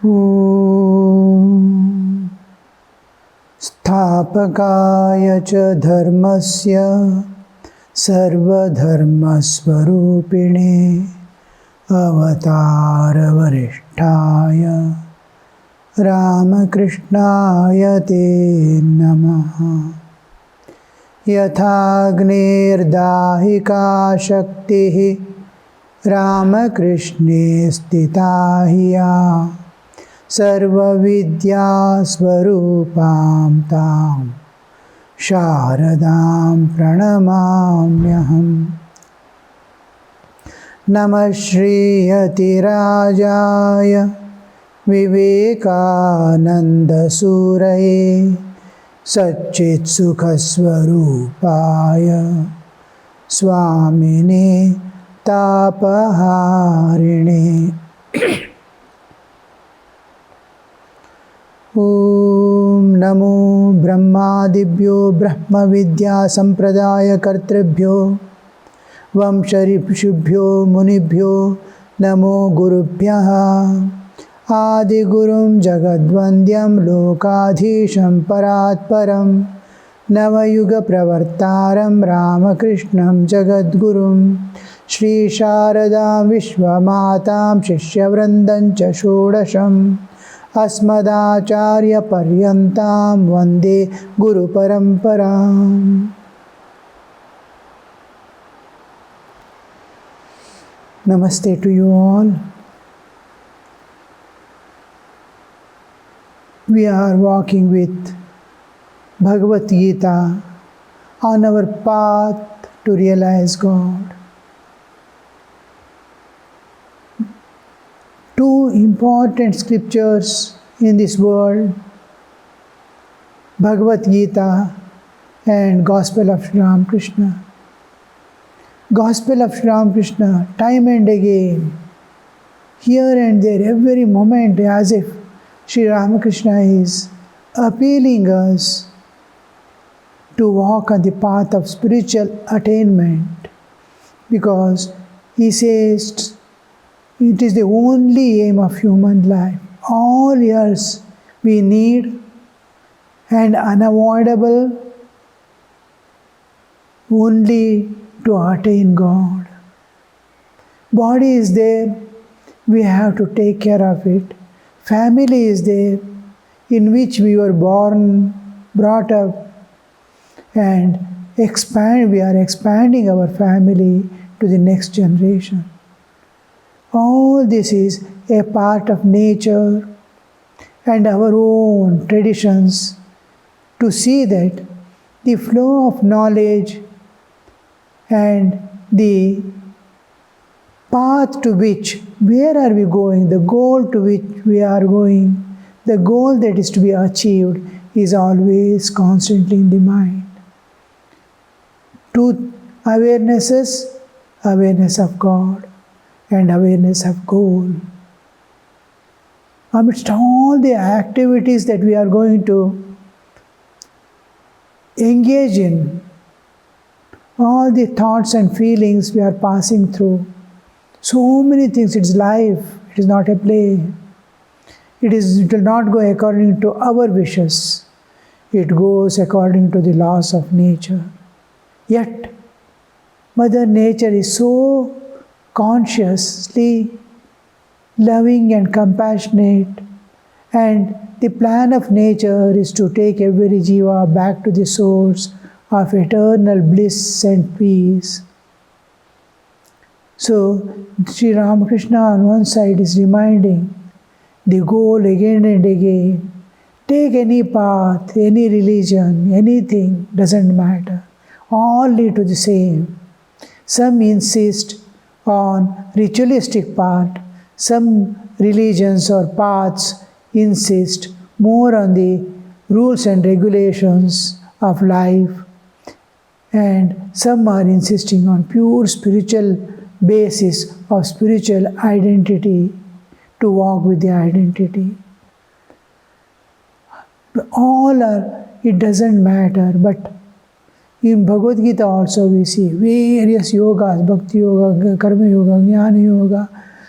Om Sthapakaya cha dharmasya sarvadharmasvarupine avatara varishtaya Ramakrishnaya te namaha. Yathagnir-dahika shaktihi Ramakrishne stita hiya Sarva-vidya svarupam tam Sharadam pranamamyaham. Namah Shri Yatirajaya Vivekananda Suraye Satchit Sukhasvarupaya Swamine Tapaharine. Om Namo Brahmadibhyo Brahma Vidya Sampradaya Kartribhyo Vamsharibhyo Munibhyo Namo Gurubhyaha Adi Gurum Jagadvandyam Lokadhisham Paratparam Navayuga Pravartaram Ramakrishnam Jagadgurum Shri Sharadam Vishwamatam Shishyavrandam Cha Shodasham Asmadacharya Paryantam Vande Guru Paramparam. Namaste to you all. We are walking with Bhagavad Gita on our path to realize God. Two important scriptures in this world, Bhagavad Gita and Gospel of Sri Ramakrishna. Gospel of Sri Ramakrishna, time and again, here and there, every moment, as if Sri Ramakrishna is appealing us to walk on the path of spiritual attainment, because he says it is the only aim of human life. All else we need and unavoidable only to attain God. Body is there, we have to take care of it. Family is there, in which we were born, brought up, and we are expanding our family to the next generation. All this is a part of nature and our own traditions to see that the flow of knowledge and the path to which, where are we going, the goal to which we are going, the goal that is to be achieved is always constantly in the mind. Two awarenesses, awareness of God and awareness of goal. Amidst all the activities that we are going to engage in, all the thoughts and feelings we are passing through, so many things, it's life, it is not a play. It will not go according to our wishes. It goes according to the laws of nature. Yet, Mother Nature is so consciously loving and compassionate, and the plan of nature is to take every jiva back to the source of eternal bliss and peace. So, Sri Ramakrishna on one side is reminding the goal again and again. Take any path, any religion, anything, doesn't matter. All lead to the same. Some insist on ritualistic path, some religions or paths insist more on the rules and regulations of life, and some are insisting on pure spiritual basis of spiritual identity, to walk with the identity. All are, it doesn't matter, but in Bhagavad Gita also we see various yogas, Bhakti Yoga, Karma Yoga, Jnana Yoga,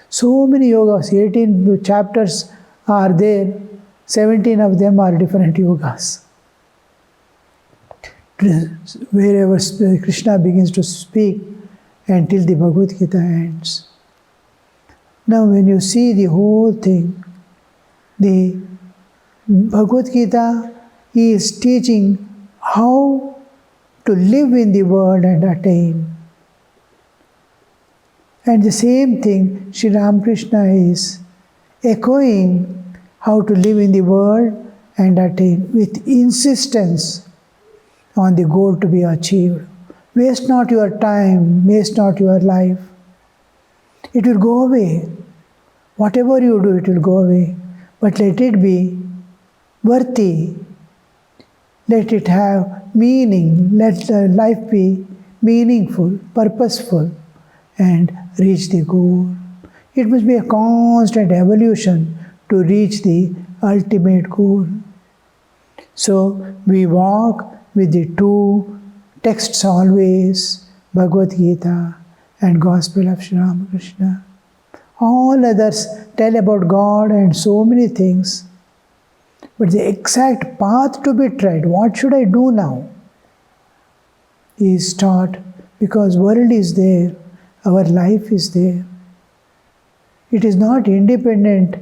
so many yogas, 18 chapters are there, 17 of them are different yugas. Wherever Krishna begins to speak until the Bhagavad Gita ends. Now when you see the whole thing, the Bhagavad Gita is teaching how to live in the world and attain. And the same thing Sri Ramakrishna is echoing how to live in the world and attain with insistence on the goal to be achieved. Waste not your time, waste not your life. It will go away. Whatever you do, it will go away. But let it be worthy. Let it have meaning. Let life be meaningful, purposeful, and reach the goal. It must be a constant evolution to reach the ultimate goal. So we walk with the two texts always, Bhagavad Gita and Gospel of Sri Ramakrishna. All others tell about God and so many things. But the exact path to be tread, what should I do now, is taught because world is there, our life is there. It is not independent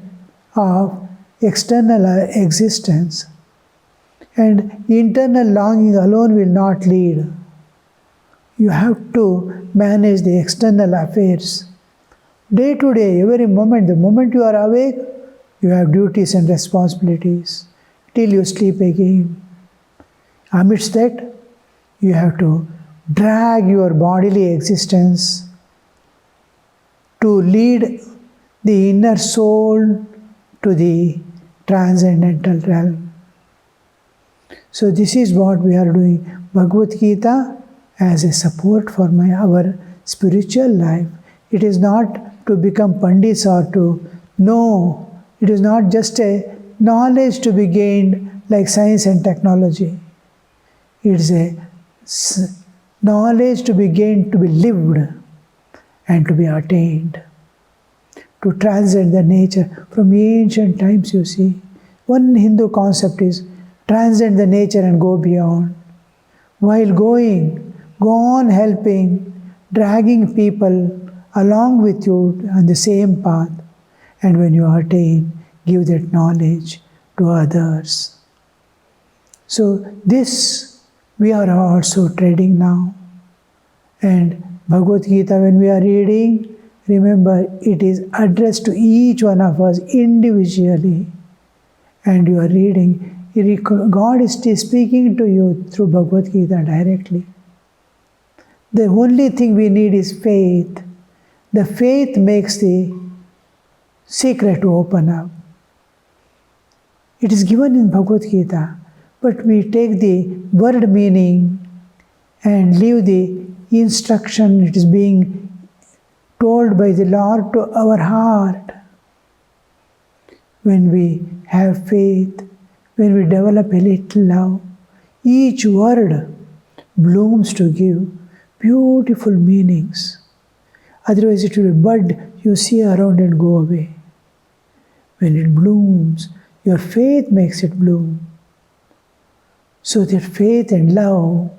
of external existence. And internal longing alone will not lead. You have to manage the external affairs. Day to day, every moment, the moment you are awake, you have duties and responsibilities till you sleep again. Amidst that, you have to drag your bodily existence to lead the inner soul to the transcendental realm. So this is what we are doing. Bhagavad Gita as a support for our spiritual life. It is not to become pandits or to know. It is not just a knowledge to be gained like science and technology. It is a knowledge to be gained, to be lived and to be attained. To transcend the nature. From ancient times you see, one Hindu concept is transcend the nature and go beyond. While going, go on helping, dragging people along with you on the same path. And when you attain, give that knowledge to others. So this we are also treading now. And Bhagavad Gita, when we are reading, remember it is addressed to each one of us individually. And you are reading, God is speaking to you through Bhagavad Gita directly. The only thing we need is faith. The faith makes the secret to open up. It is given in Bhagavad Gita, but we take the word meaning and leave the instruction it is being told by the Lord to our heart. When we have faith, when we develop a little love, each word blooms to give beautiful meanings. Otherwise it will be bud you see around and go away. When it blooms, your faith makes it bloom. So that faith and love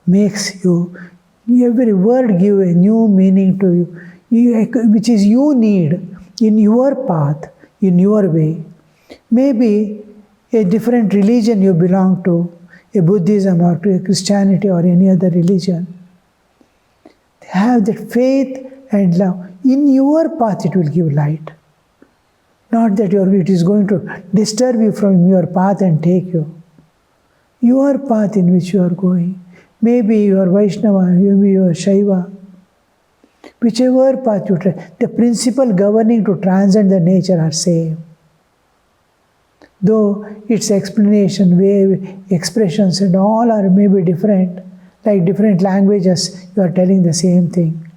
makes you, every word give a new meaning to you, which is you need in your path, in your way. Maybe a different religion you belong to, a Buddhism or to a Christianity or any other religion. Have that faith and love. In your path it will give light. Not that it is going to disturb you from your path and take you. Your path in which you are going. Maybe you are Vaishnava, maybe you are Shaiva. Whichever path you try, the principle governing to transcend the nature are same. Though its explanation, way, expressions and all are maybe different, like different languages, you are telling the same thing.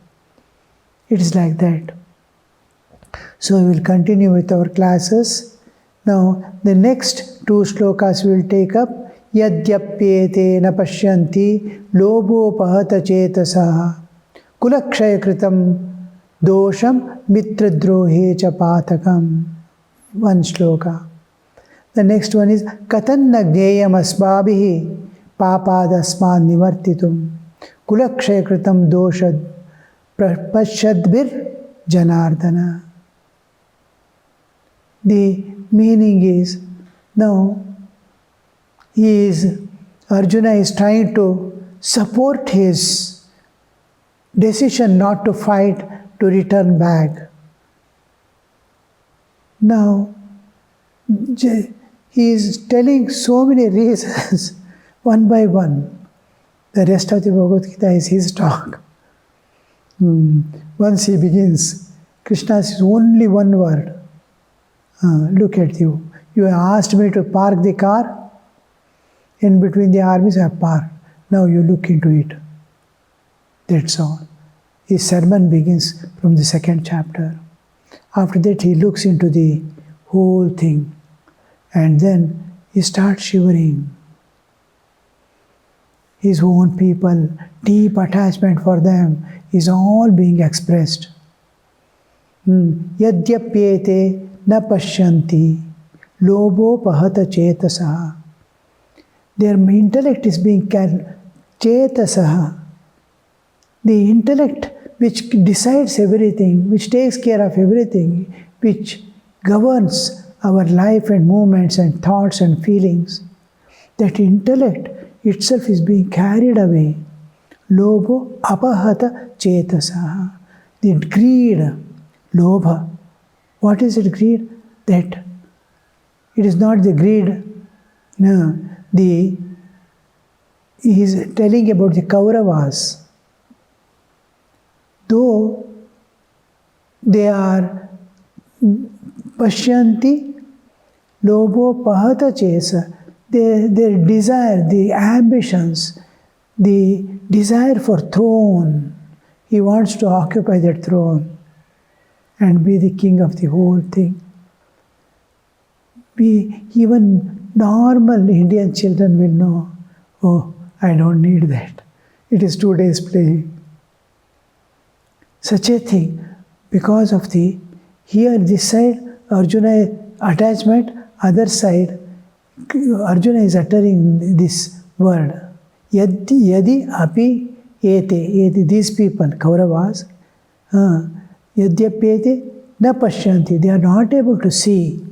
It is like that. So we will continue with our classes. Now the next two shlokas we will take up. Yadyapyete na pashyanti lobopahata chetasaha kulakshaya kritam dosham mitradrohe cha patakam. one shloka. The next one is Katanna Gneyam Asbabhihi Papadasman Nivartitum Kulakshay Kritam Doshad Prapashadbir Janardana. The meaning is, now Arjuna is trying to support his decision not to fight, to return back. Now, he is telling so many reasons, one by one. The rest of the Bhagavad Gita is his talk. Once he begins, Krishna says only one word. Look at you. You asked me to park the car. In between the armies I have parked. Now you look into it. That's all. His sermon begins from the 2nd chapter. After that he looks into the whole thing. And then he starts shivering. His own people, deep attachment for them is all being expressed. Yadyapyete na pashyanti lobo pahata chetasaha. Their intellect is being carried. Chetasaha. The intellect which decides everything, which takes care of everything, which governs our life and movements and thoughts and feelings, that intellect itself is being carried away. Lobo apahata chetasaha. The greed, lobha. What is it, greed? That it is not the greed. No, he is telling about the Kauravas. Though they are pashyanti, lobo pahata chesa, their desire, the ambitions, the desire for throne. He wants to occupy that throne and be the king of the whole thing. Even normal Indian children will know, oh, I don't need that. It is 2 days play. Such a thing, because of here this side, Arjuna attachment, other side, Arjuna is uttering this word. Yadi api ete, these people, Kauravas, yadyapyete na pashyanti, they are not able to see.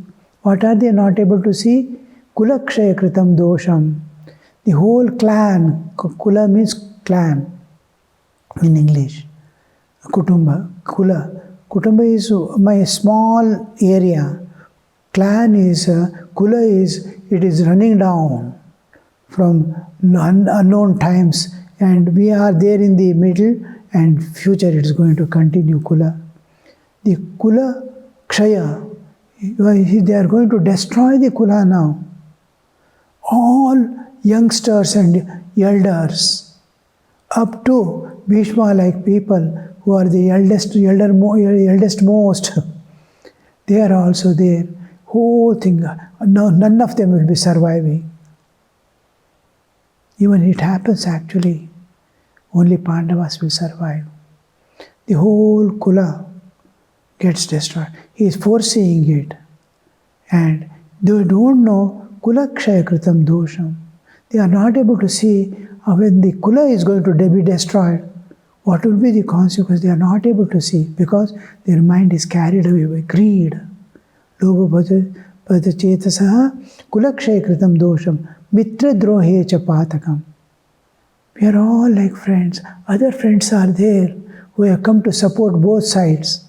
What are they not able to see? Kulakshaya kritam dosham. The whole clan, kula means clan in English. Kutumba, kula. Kutumba is my small area. Clan is, kula is, it is running down from unknown times, and we are there in the middle, and future it is going to continue, kula. The kula kshaya, they are going to destroy the kula now. All youngsters and elders, up to Bhishma-like people who are the eldest most, they are also there. Whole thing, no, none of them will be surviving. Even it happens actually, only Pandavas will survive. The whole kula gets destroyed. He is foreseeing it. And they don't know kulakshaya kritam dosham. They are not able to see when the kula is going to be destroyed, what will be the consequence. They are not able to see because their mind is carried away by greed. Logo pada chetasaha kulakshaya kritam dosham mitra drohe cha patakam. We are all like friends. Other friends are there who have come to support both sides.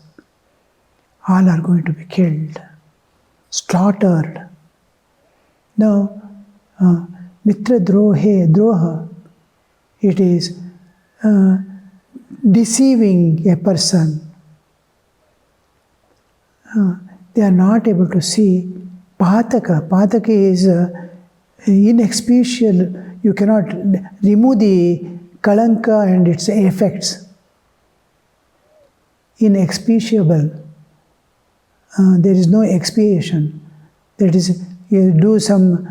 All are going to be killed, slaughtered. Now, mitra droha, it is deceiving a person. They are not able to see. Pataka. Pataka is inexpiable. You cannot remove the kalanka and its effects. Inexpiable. There is no expiation. That is, you do some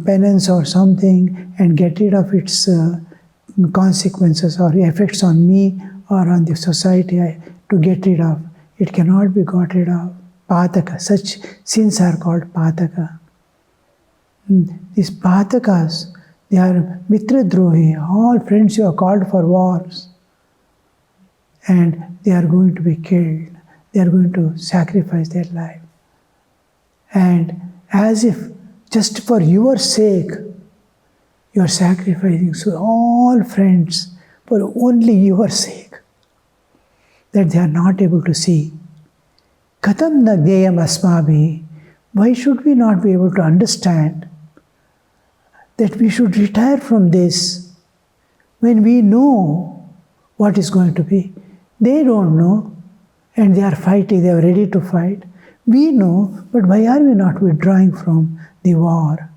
penance or something and get rid of its consequences or effects on me or on the society to get rid of. It cannot be got rid of. pataka. Such sins are called pataka. These patakas, they are mitradrohi, all friends who are called for wars. And they are going to be killed. They are going to sacrifice their life. And as if just for your sake, you are sacrificing so all friends for only your sake, that they are not able to see. Katam na gneyam asmabhi. Why should we not be able to understand that we should retire from this when we know what is going to be? They don't know, and they are fighting, they are ready to fight. We know, but why are we not withdrawing from the war?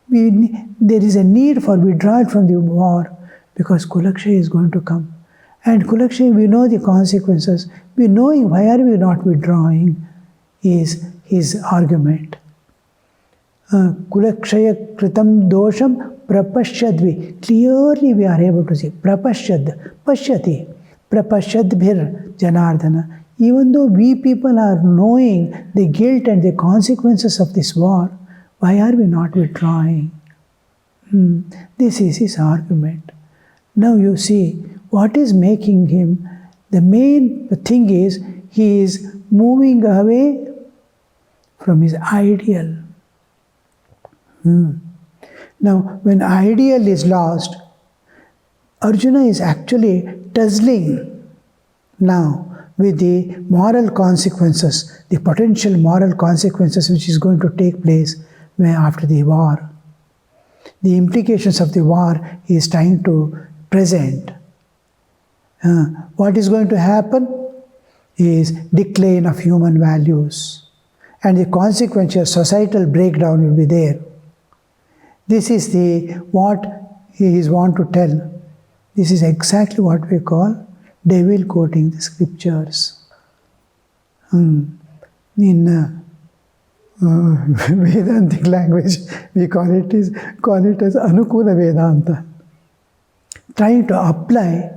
There is a need for withdrawal from the war because Kulakshay is going to come. And Kulakshay, we know the consequences. We knowing why are we not withdrawing is his argument. Kulakshaya kritam dosham prapashyadvi. Clearly we are able to see. Prapashyad, pashyati, prapashyadbhir janardana. Even though we people are knowing the guilt and the consequences of this war, why are we not withdrawing? This is his argument. Now you see, what is making him, the main thing is, he is moving away from his ideal. Now, when ideal is lost, Arjuna is actually tussling now with the moral consequences, the potential moral consequences which is going to take place after the war. The implications of the war he is trying to present. What is going to happen is decline of human values, and the consequential societal breakdown will be there. This is what he is want to tell. This is exactly what we call devil quoting the scriptures. In Vedantic language, we call it as Anukula Vedanta. Trying to apply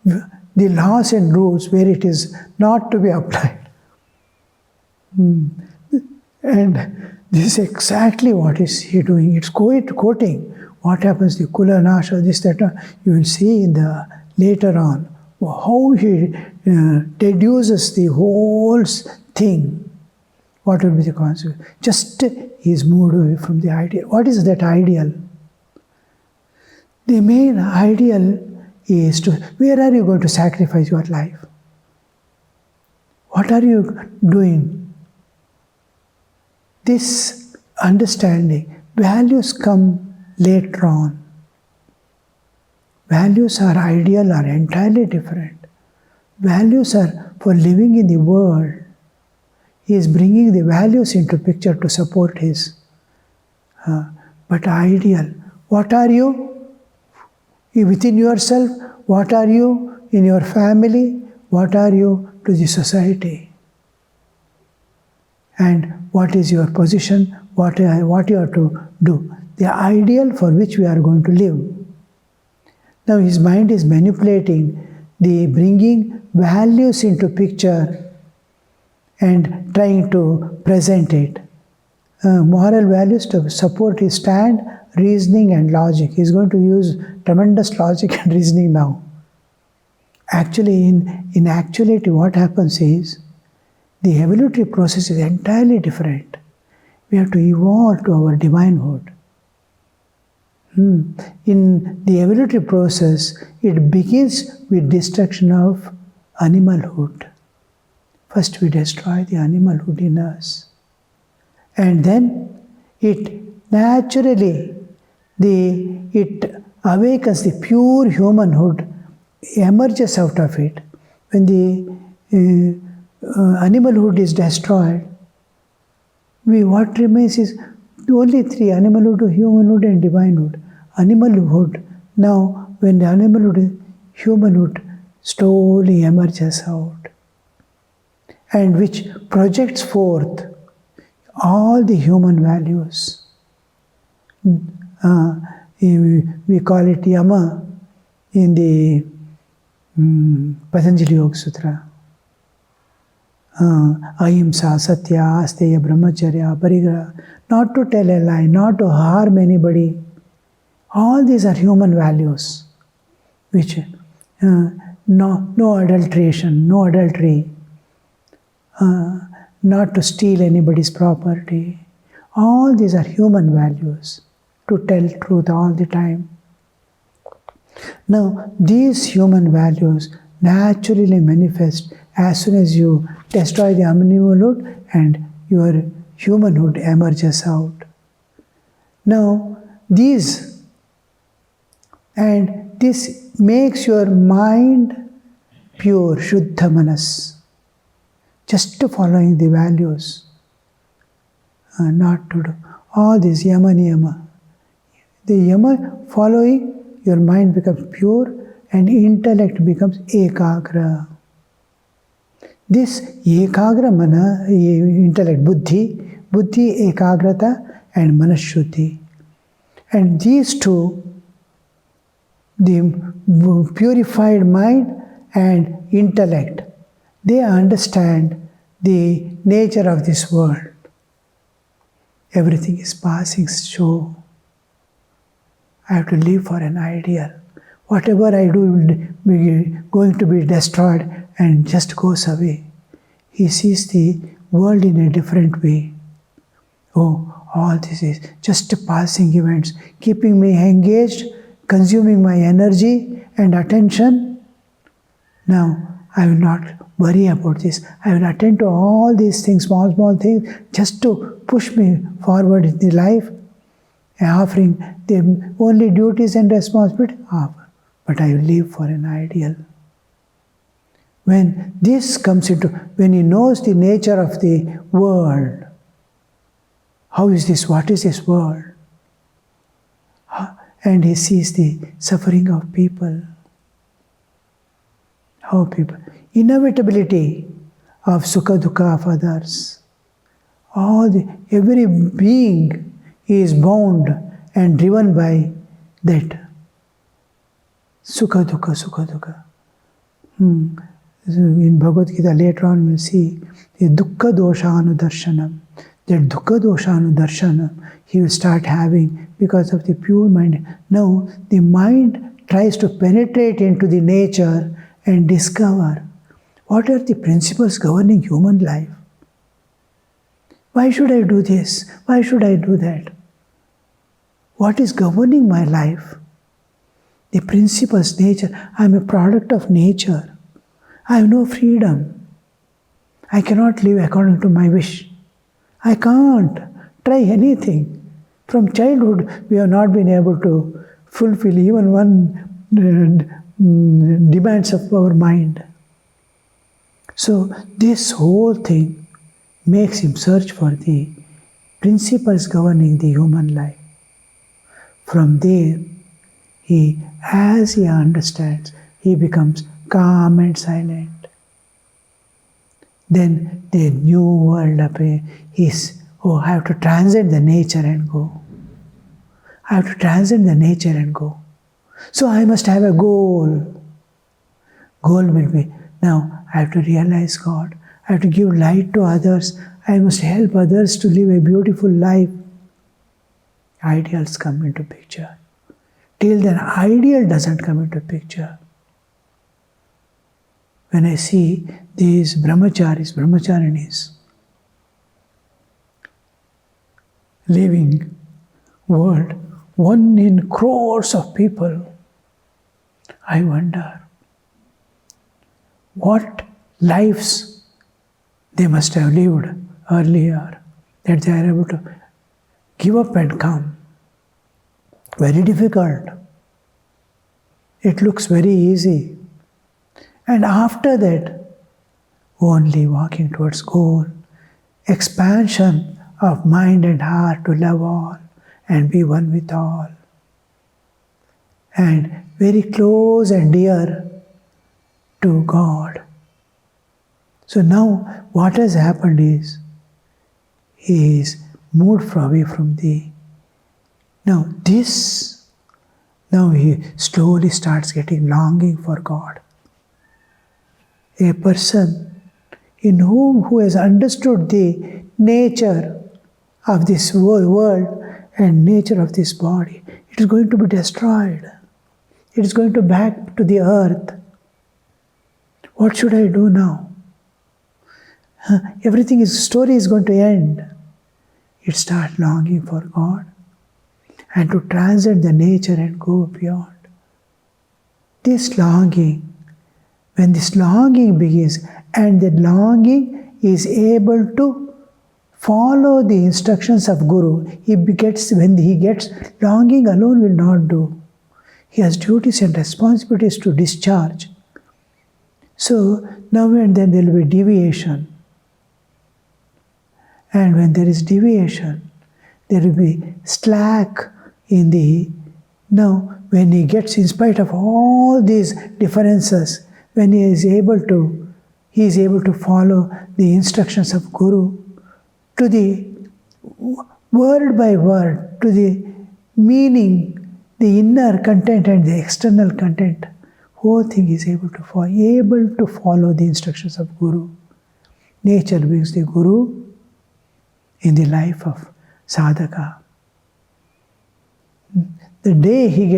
the laws and rules where it is not to be applied. And this is exactly what is he doing. It's quoting what happens, the Kula Nasha, this, that. You will see in the later on how he deduces the whole thing. What will be the consequence? Just he is moved away from the ideal. What is that ideal? The main ideal is where are you going to sacrifice your life? What are you doing? This understanding, values come later on. Values are ideal are entirely different. Values are for living in the world. He is bringing the values into picture to support his. But ideal, what are you? Within yourself, what are you in your family? What are you to the society? And what is your position? What you are to do? The ideal for which we are going to live. Now his mind is manipulating bringing values into picture and trying to present it. Moral values to support his stand, reasoning and logic. He is going to use tremendous logic and reasoning now. Actually, in actuality, what happens is, the evolutionary process is entirely different. We have to evolve to our divinehood. In the evolutionary process, it begins with destruction of animalhood. First we destroy the animalhood in us. And then it naturally, it awakens the pure humanhood, emerges out of it. When the animalhood is destroyed, what remains is only three: animalhood, humanhood and divinehood. Animalhood, now when the animalhood, humanhood slowly emerges out, and which projects forth all the human values. We call it Yama in the Patanjali Yoga Sutra. ahimsa, satya, asteya, brahmacharya, parigraha, not to tell a lie, not to harm anybody. All these are human values, which no adulteration, no adultery, not to steal anybody's property. All these are human values, to tell truth all the time. Now, these human values naturally manifest as soon as you destroy the animalhood and your humanhood emerges out. Now, this makes your mind pure, Shuddha Manas, just following the values, not to do all this yama niyama. The yama following, your mind becomes pure and intellect becomes ekagra. This ekagra mana, intellect, buddhi ekagrata and manashuddhi. And these two, the purified mind and intellect, they understand the nature of this world. Everything is passing show. I have to live for an ideal. Whatever I do will be going to be destroyed and just goes away. He sees the world in a different way. Oh, all this is just passing events, keeping me engaged, consuming my energy and attention. Now, I will not worry about this. I will attend to all these things, small things, just to push me forward in the life, offering the only duties and responsibilities. But I will live for an ideal. When this comes into, when he knows the nature of the world, how is this, what is this world? And he sees the suffering of people. How people, inevitability of sukha dukkha of others. Every being is bound and driven by that sukha dukkha. In Bhagavad Gita later on we'll see the dukkha doshanu darshanam. That dukkha doshanu darshanam he will start having because of the pure mind. Now the mind tries to penetrate into the nature and discover what are the principles governing human life. Why should I do this? Why should I do that? What is governing my life? The principles, nature. I am a product of nature. I have no freedom. I cannot live according to my wish. I can't try anything. From childhood, we have not been able to fulfill even one demands of our mind. So this whole thing makes him search for the principles governing the human life. From there, as he understands, he becomes calm and silent. Then the new world is, I have to transcend the nature and go. I have to transcend the nature and go. So I must have a goal. Goal will be, now I have to realize God. I have to give light to others. I must help others to live a beautiful life. Ideals come into picture. Till then, ideal doesn't come into picture. When I see these brahmacharis, brahmacharinis, living world, 1 in crores of people, I wonder what lives they must have lived earlier that they are able to give up and come. Very difficult. It looks very easy. And after that, only walking towards goal, expansion of mind and heart to love all and be one with all. And very close and dear to God. So now what has happened is, he is moved away from thee. Now he slowly starts getting longing for God. A person in who has understood the nature of this world and nature of this body, it is going to be destroyed. It is going to back to the earth. What should I do now? Story is going to end. It starts longing for God and to transcend the nature and go beyond. This longing, when this longing begins, and that longing is able to follow the instructions of Guru, when he gets longing alone will not do. He has duties and responsibilities to discharge. So now and then there will be deviation. And when there is deviation, there will be slack in the... Now, when he gets, in spite of all these differences, when he is able to follow the instructions of Guru, to the word by word, to the meaning, the inner content and the external content, whole thing is able to follow the instructions of Guru. Nature brings the Guru in the life of sadhaka. The day he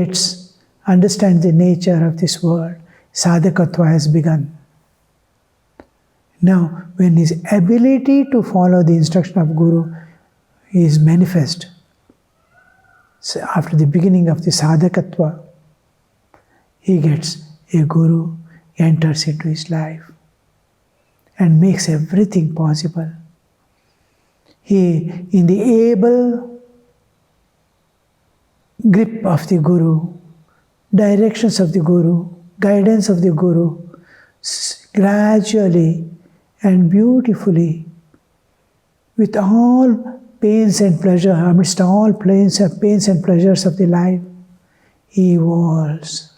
understands the nature of this world, sadhakatva has begun. Now, when his ability to follow the instruction of Guru is manifest, so after the beginning of the sadhakatva, he gets a Guru, enters into his life and makes everything possible. He, in the able grip of the Guru, directions of the Guru, guidance of the Guru, gradually and beautifully, with all pains and pleasure, amidst all pains and pleasures of the life, he evolves.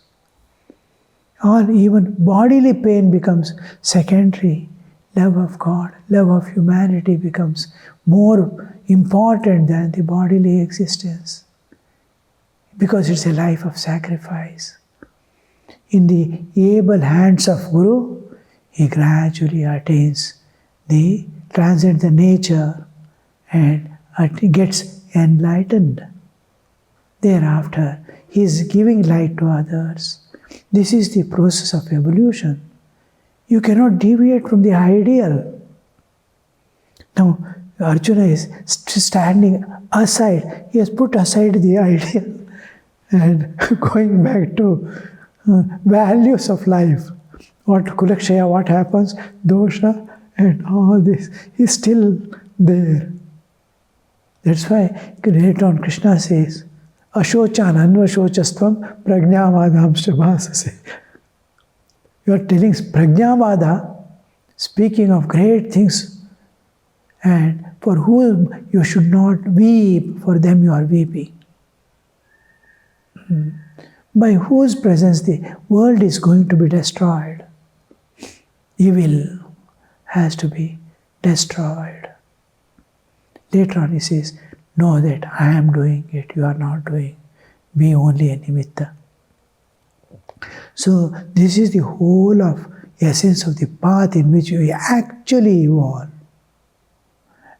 Or even bodily pain becomes secondary. Love of God, love of humanity becomes more important than the bodily existence, because it's a life of sacrifice. In the able hands of Guru, he gradually transcends the nature and gets enlightened. Thereafter, he is giving light to others. This is the process of evolution. You cannot deviate from the ideal. Now, Arjuna is standing aside. He has put aside the ideal and going back to values of life. What kulakshaya, what happens, dosha, and all this is still there. That's why later on Krishna says, Ashochan anvashochastvam prajnavadamscha bhasase. You are telling prajnavada, speaking of great things, and for whom you should not weep, for them you are weeping. By whose presence the world is going to be destroyed. Evil has to be destroyed. Later on he says, know that I am doing it, you are not doing. Be only a nimitta. So this is the whole of essence of the path in which we actually evolve.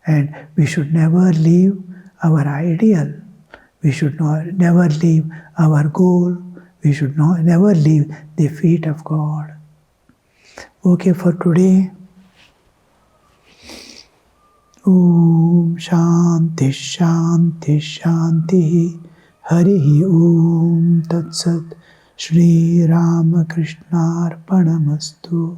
And we should never leave our ideal. We should never leave our goal. We should never leave the feet of God. Okay, for today. Om Shanti Shanti Shanti Harihi Om Tat Sat Shri Ramakrishna Arpanamastu.